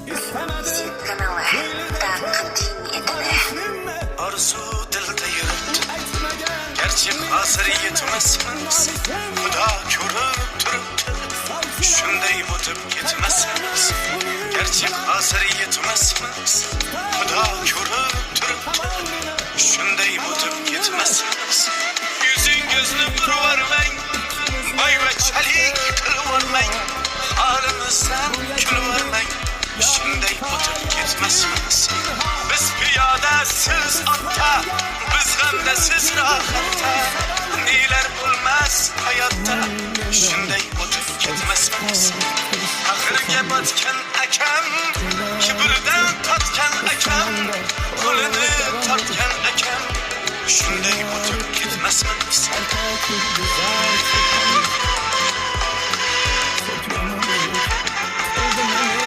Sevgimelar taqdim etdi. Arzu dilda yuribdi, garchi hozir yetmasmiz, Xudo ko'rib turibdi, shunday o'tib ketmasmiz. Garchi hozir yetmasmiz, Xudo ko'rib turibdi, shunday o'tib ketmasmiz. Yüzüngizni burvarmang, boyvachalik qilvormang, halimizdan kulvormang, shunday o'tib ketmasmiz. Biz piyoda, siz otda, biz g'amda, siz rohatda, nelar bo'lmas hayotda, shunday o'tib ketmasmiz. Axirga botgan akam, kibridan totgan akam, qo'lini tortgan akam, shunday o'tib ketmasmiz.